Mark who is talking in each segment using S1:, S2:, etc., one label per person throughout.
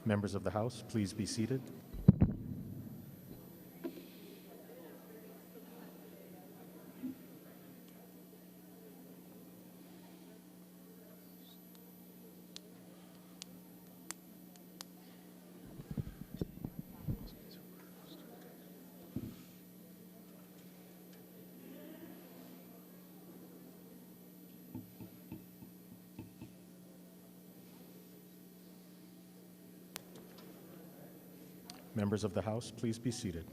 S1: Members of the House, please be seated. Members of the House, please be seated.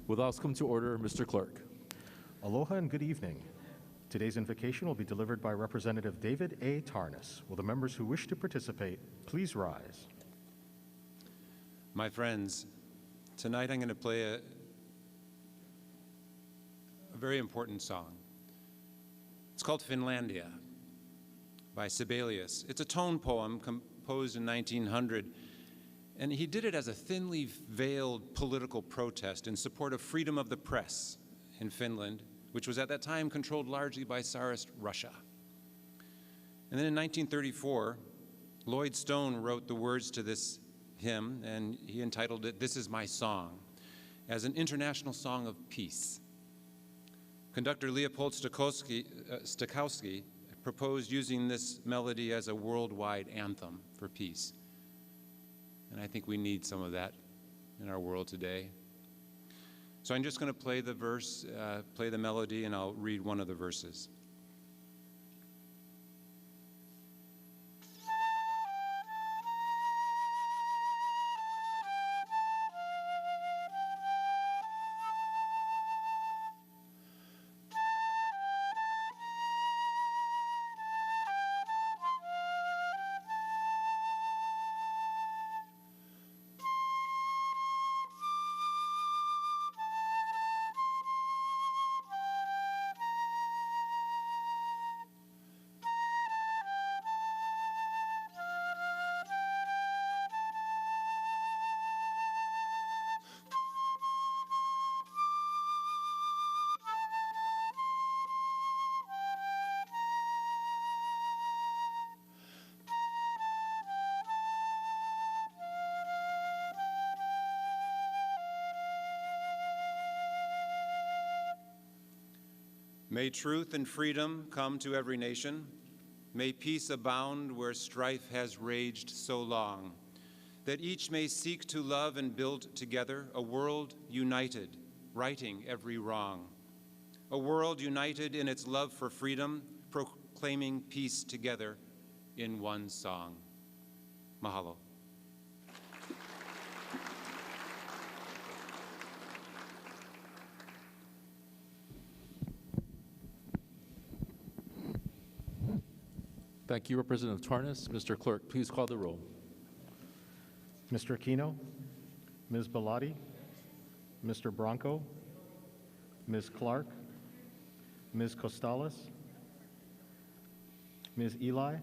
S2: Will the House come to order, Mr. Clerk?
S1: Aloha and good evening. Today's invocation will be delivered by Representative David A. Tarnas. Will the members who wish to participate please rise?
S3: My friends, tonight I'm going to play a very important song. It's called Finlandia by Sibelius. It's a tone poem composed in 1900, and he did it as a thinly veiled political protest in support of freedom of the press in Finland, which was at that time controlled largely by Tsarist Russia. And then in 1934, Lloyd Stone wrote the words to this hymn, and he entitled it, "This Is My Song," as an international song of peace. Conductor Leopold Stokowski proposed using this melody as a worldwide anthem for peace. And I think we need some of that in our world today. So I'm just going to play the verse, play the melody, and I'll read one of the verses. May truth and freedom come to every nation. May peace abound where strife has raged so long, that each may seek to love and build together a world united, righting every wrong. A world united in its love for freedom, proclaiming peace together in one song. Mahalo.
S2: Thank you, Representative Tarnas. Mr. Clerk, please call the roll.
S1: Mr. Aquino, Ms. Bellotti, Mr. Bronco, Ms. Clark, Ms. Costales, Ms. Eli,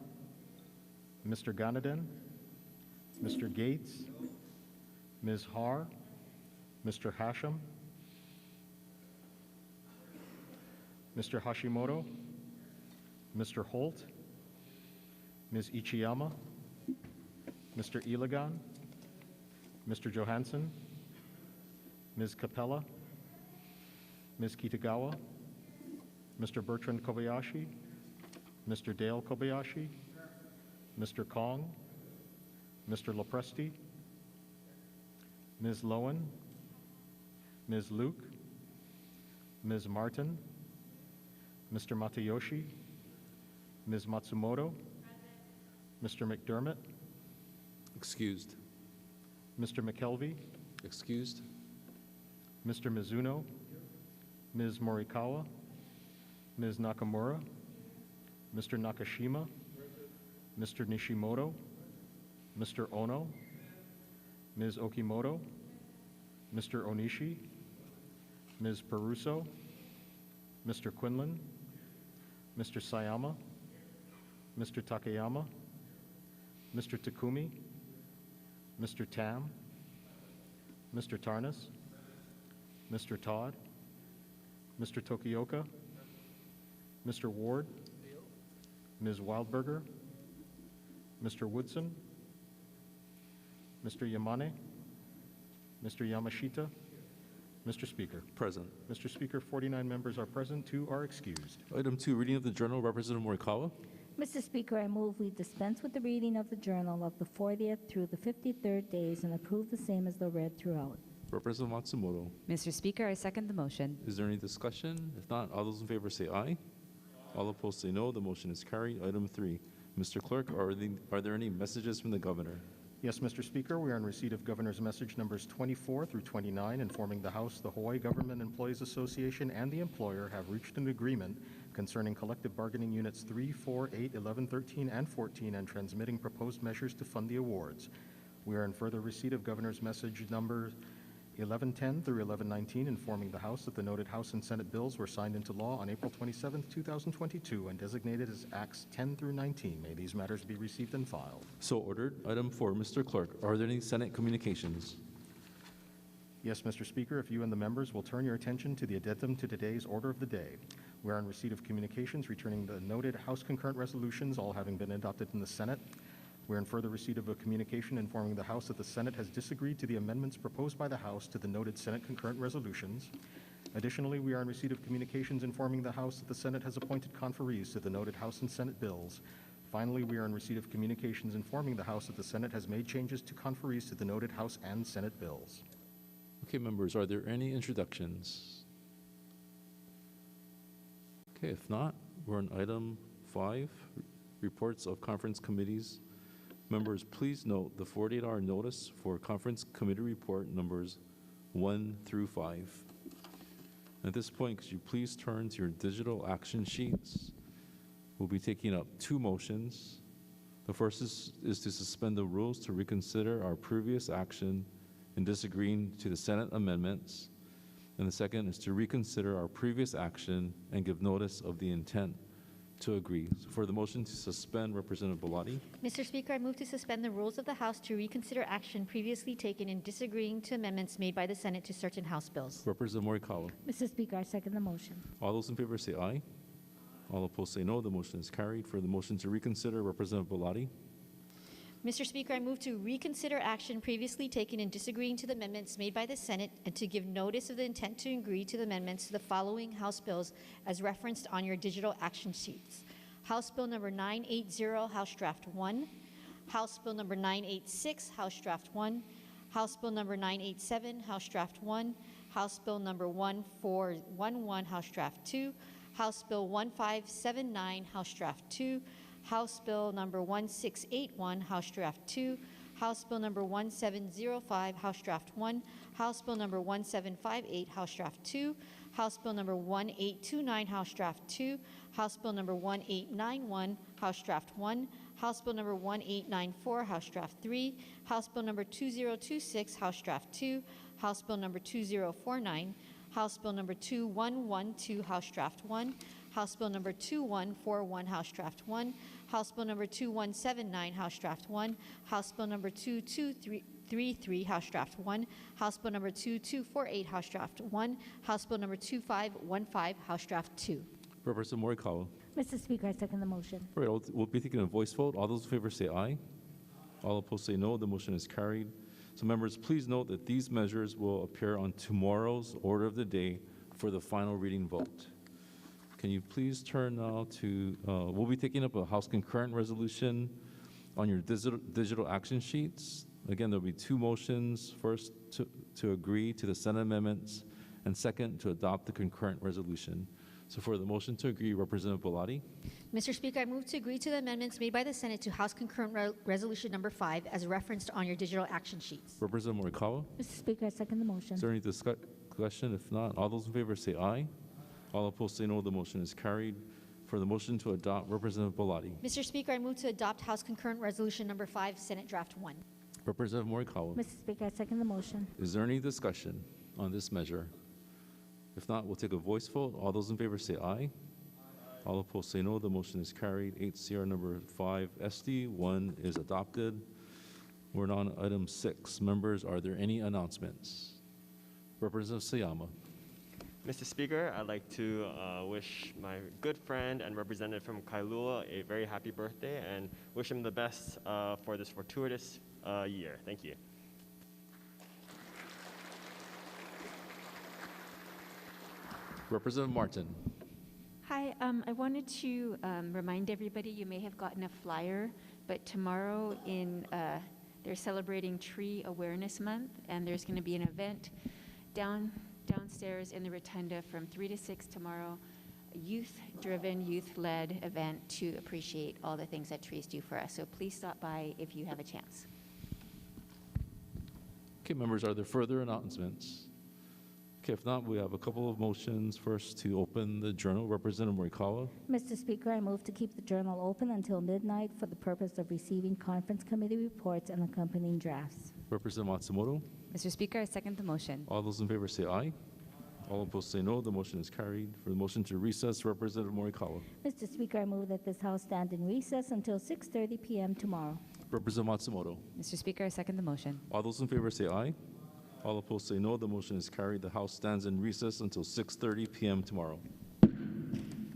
S1: Mr. Ganaden, Mr. Gates, Ms. Har, Mr. Hashem, Mr. Hashimoto, Mr. Holt, Ms. Ichiyama, Mr. Iligan, Mr. Johansson, Ms. Capella, Ms. Kitagawa, Mr. Bertrand Kobayashi, Mr. Dale Kobayashi, Mr. Kong, Mr. Lopresti, Ms. Lowen, Ms. Luke, Ms. Martin, Mr. Matayoshi, Ms. Matsumoto, Mr. McDermott,
S2: Excused.
S1: Mr. McKelvey,
S2: Excused.
S1: Mr. Mizuno, Ms. Morikawa, Ms. Nakamura, Mr. Nakashima, Mr. Nishimoto, Mr. Ono, Ms. Okimoto, Mr. Onishi, Ms. Peruso, Mr. Quinlan, Mr. Sayama, Mr. Takayama, Mr. Takumi, Mr. Tam, Mr. Tarnas, Mr. Todd, Mr. Tokioka, Mr. Ward, Ms. Wildberger, Mr. Woodson, Mr. Yamane, Mr. Yamashita, Mr. Speaker.
S2: Present.
S1: Mr. Speaker, 49 members are present, 2 are excused.
S2: Item 2, reading of the journal, Representative Morikawa.
S4: Mr. Speaker, I move we dispense with the reading of the journal of the 40th through the 53rd days and approve the same as though read throughout.
S2: Representative Matsumoto.
S5: Mr. Speaker, I second the motion.
S2: Is there any discussion? If not, all those in favor say aye. All opposed say no. The motion is carried. Item 3. Mr. Clerk, are there any messages from the governor?
S1: Yes, Mr. Speaker, we are in receipt of Governor's message numbers 24 through 29, informing the House, the Hawaii Government Employees Association, and the employer have reached an agreement concerning collective bargaining units 3, 4, 8, 11, 13, and 14, and transmitting proposed measures to fund the awards. We are in further receipt of Governor's message numbers 1110 through 1119, informing the House that the noted House and Senate bills were signed into law on April 27, 2022, and designated as Acts 10 through 19. May these matters be received and filed.
S2: So ordered. Item 4, Mr. Clerk, are there any Senate communications?
S1: Yes, Mr. Speaker, if you and the members will turn your attention to the addendum to today's order of the day. We are in receipt of communications returning the noted House concurrent resolutions, all having been adopted in the Senate. We are in further receipt of a communication informing the House that the Senate has disagreed to the amendments proposed by the House to the noted Senate concurrent resolutions. Additionally, we are in receipt of communications informing the House that the Senate has appointed conferees to the noted House and Senate bills. Finally, we are in receipt of communications informing the House that the Senate has made changes to conferees to the noted House and Senate bills.
S2: Okay, members, are there any introductions? Okay, if not, we're on item 5, reports of conference committees. Members, please note the 48-hour notice for conference committee report numbers 1 through 5. At this point, could you please turn to your digital action sheets? We'll be taking up 2 motions. The first is to suspend the rules to reconsider our previous action in disagreeing to the Senate amendments. And the second is to reconsider our previous action and give notice of the intent to agree. So for the motion to suspend, Representative Bellotti.
S6: Mr. Speaker, I move to suspend the rules of the House to reconsider action previously taken in disagreeing to amendments made by the Senate to certain House bills.
S2: Representative Morikawa.
S4: Mr. Speaker, I second the motion.
S2: All those in favor say aye. All opposed say no. The motion is carried. For the motion to reconsider, Representative Bellotti.
S6: Mr. Speaker, I move to reconsider action previously taken in disagreeing to the amendments made by the Senate and to give notice of the intent to agree to the amendments to the following House bills as referenced on your digital action sheets. House Bill number 980, House Draft 1. House Bill number 986, House Draft 1. House Bill number 987, House Draft 1. House Bill number 1411, House Draft 2. House Bill 1579, House Draft 2. House Bill number 1681, House Draft 2. House Bill number 1705, House Draft 1. House Bill number 1758, House Draft 2. House Bill number 1829, House Draft 2. House Bill number 1891, House Draft 1. House Bill number 1894, House Draft 3. House Bill number 2026, House Draft 2. House Bill number 2049. House Bill number 2112, House Draft 1. House Bill number 2141, House Draft 1. House Bill number 2179, House Draft 1. House Bill number 2233, House Draft 1. House Bill number 2248, House Draft 1. House Bill number 2515, House Draft 2.
S2: Representative Morikawa.
S4: Mr. Speaker, I second the motion.
S2: All right, we'll be taking a voice vote. All those in favor say aye. All opposed say no. The motion is carried. So members, please note that these measures will appear on tomorrow's order of the day for the final reading vote. Can you please turn now to, we'll be taking up a House concurrent resolution on your digital action sheets. Again, there'll be 2 motions. First, to agree to the Senate amendments, and second, to adopt the concurrent resolution. So for the motion to agree, Representative Bellotti.
S6: Mr. Speaker, I move to agree to the amendments made by the Senate to House Concurrent Resolution number 5 as referenced on your digital action sheets.
S2: Representative Morikawa.
S4: Mr. Speaker, I second the motion.
S2: Is there any discussion? If not, all those in favor say aye. All opposed say no. The motion is carried. For the motion to adopt, Representative Bellotti.
S6: Mr. Speaker, I move to adopt House Concurrent Resolution number 5, Senate Draft 1.
S2: Representative Morikawa.
S4: Mr. Speaker, I second the motion.
S2: Is there any discussion on this measure? If not, we'll take a voice vote. All those in favor say aye. All opposed say no. The motion is carried. 8CR number 5 SD 1 is adopted. We're on item 6. Members, are there any announcements? Representative Sayama.
S7: Mr. Speaker, I'd like to wish my good friend and representative from Kailua a very happy birthday and wish him the best for this fortuitous year. Thank you.
S2: Representative Martin.
S8: Hi, I wanted to remind everybody, you may have gotten a flyer, but tomorrow they're celebrating Tree Awareness Month, and there's going to be an event downstairs in the rotunda from 3 to 6 tomorrow, a youth-driven, youth-led event to appreciate all the things that trees do for us. So please stop by if you have a chance.
S2: Okay, members, are there further announcements? Okay, if not, we have a couple of motions. First, to open the journal. Representative Morikawa.
S4: Mr. Speaker, I move to keep the journal open until midnight for the purpose of receiving conference committee reports and accompanying drafts.
S2: Representative Matsumoto.
S5: Mr. Speaker, I second the motion.
S2: All those in favor say aye. All opposed say no. The motion is carried. For the motion to recess, Representative Morikawa.
S4: Mr. Speaker, I move that this House stand in recess until 6:30 p.m. tomorrow.
S2: Representative Matsumoto.
S5: Mr. Speaker, I second the motion.
S2: All those in favor say aye. All opposed say no. The motion is carried. The House stands in recess until 6:30 p.m. tomorrow.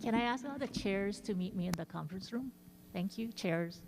S9: Can I ask all the chairs to meet me in the conference room? Thank you, chairs.